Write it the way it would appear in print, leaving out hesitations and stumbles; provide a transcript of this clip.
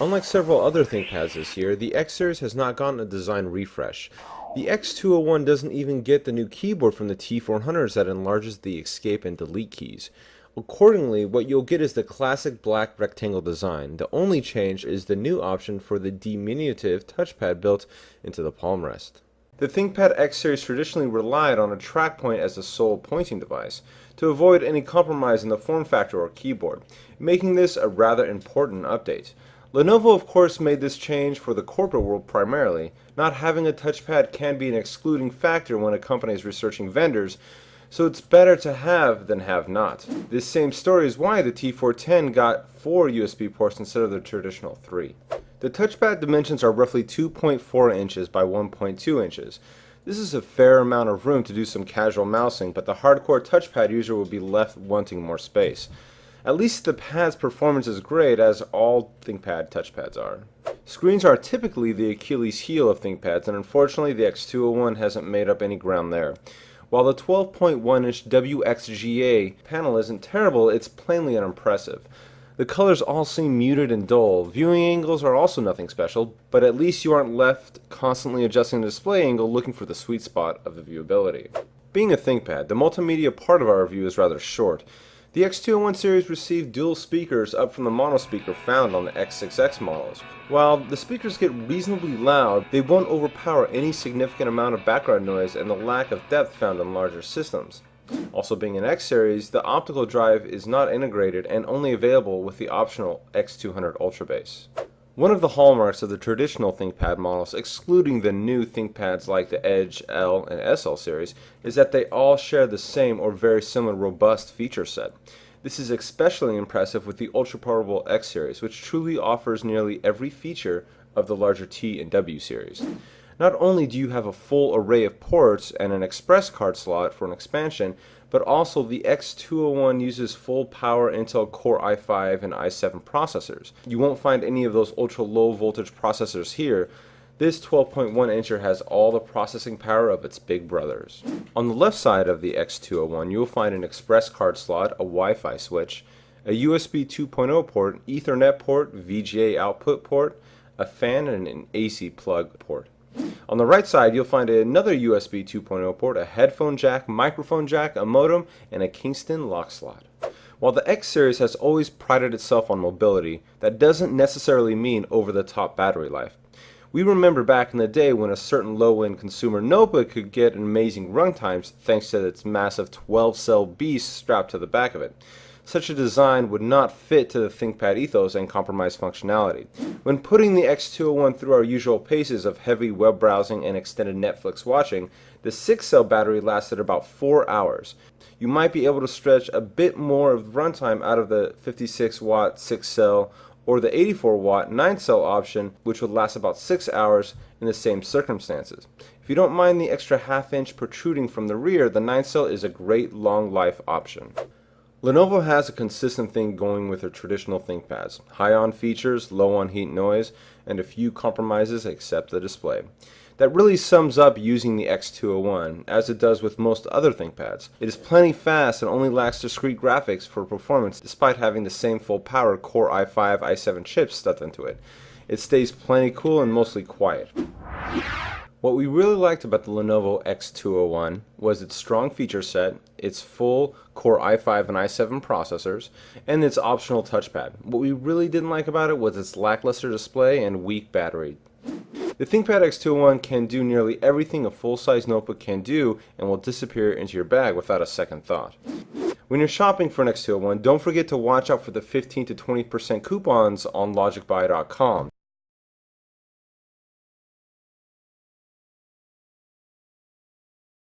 Unlike several other ThinkPads this year, the X series has not gotten a design refresh. The X201 doesn't even get the new keyboard from the T400s that enlarges the escape and delete keys. Accordingly, what you'll get is the classic black rectangle design. The only change is the new option for the diminutive touchpad built into the palm rest. The ThinkPad X series traditionally relied on a track point as the sole pointing device, to avoid any compromise in the form factor or keyboard, making this a rather important update. Lenovo of course made this change for the corporate world primarily. Not having a touchpad can be an excluding factor when a company is researching vendors, so it's better to have than have not. This same story is why the T410 got 4 USB ports instead of the traditional 3. The touchpad dimensions are roughly 2.4 inches by 1.2 inches. This is a fair amount of room to do some casual mousing, but the hardcore touchpad user will be left wanting more space. At least the pad's performance is great, as all ThinkPad touchpads are. Screens are typically the Achilles heel of ThinkPads, and unfortunately the X201 hasn't made up any ground there. While the 12.1-inch WXGA panel isn't terrible, it's plainly unimpressive. The colors all seem muted and dull. Viewing angles are also nothing special, but at least you aren't left constantly adjusting the display angle looking for the sweet spot of the viewability. Being a ThinkPad, the multimedia part of our review is rather short. The X201 series received dual speakers up from the mono speaker found on the X6X models. While the speakers get reasonably loud, they won't overpower any significant amount of background noise and the lack of depth found in larger systems. Also being an X series, the optical drive is not integrated and only available with the optional X200 Ultra base. One of the hallmarks of the traditional ThinkPad models, excluding the new ThinkPads like the Edge, L, and SL series, is that they all share the same or very similar robust feature set. This is especially impressive with the ultra-portable X series, which truly offers nearly every feature of the larger T and W series. Not only do you have a full array of ports and an express card slot for an expansion, but also the X201 uses full power Intel Core i5 and i7 processors. You won't find any of those ultra low voltage processors here. This 12.1-incher has all the processing power of its big brothers. On the left side of the X201 you will find an express card slot, a Wi-Fi switch, a USB 2.0 port, Ethernet port, VGA output port, a fan, and an AC plug port. On the right side you'll find another USB 2.0 port, a headphone jack, microphone jack, a modem, and a Kingston lock slot. While the X series has always prided itself on mobility, that doesn't necessarily mean over-the-top battery life. We remember back in the day when a certain low-end consumer notebook could get amazing runtimes thanks to its massive 12-cell beast strapped to the back of it. Such a design would not fit to the ThinkPad ethos and compromise functionality. When putting the X201 through our usual paces of heavy web browsing and extended Netflix watching, the 6-cell battery lasted about 4 hours. You might be able to stretch a bit more of runtime out of the 56-watt 6-cell or the 84-watt 9-cell option, which would last about 6 hours in the same circumstances. If you don't mind the extra half-inch protruding from the rear, the 9-cell is a great long-life option. Lenovo has a consistent thing going with their traditional ThinkPads. High on features, low on heat noise, and a few compromises except the display. That really sums up using the X201, as it does with most other ThinkPads. It is plenty fast and only lacks discrete graphics for performance despite having the same full power Core i5, i7 chips stuffed into it. It stays plenty cool and mostly quiet. What we really liked about the Lenovo X201 was its strong feature set, its full Core i5 and i7 processors, and its optional touchpad. What we really didn't like about it was its lackluster display and weak battery. The ThinkPad X201 can do nearly everything a full-size notebook can do and will disappear into your bag without a second thought. When you're shopping for an X201, don't forget to watch out for the 15 to 20% coupons on logicbuy.com.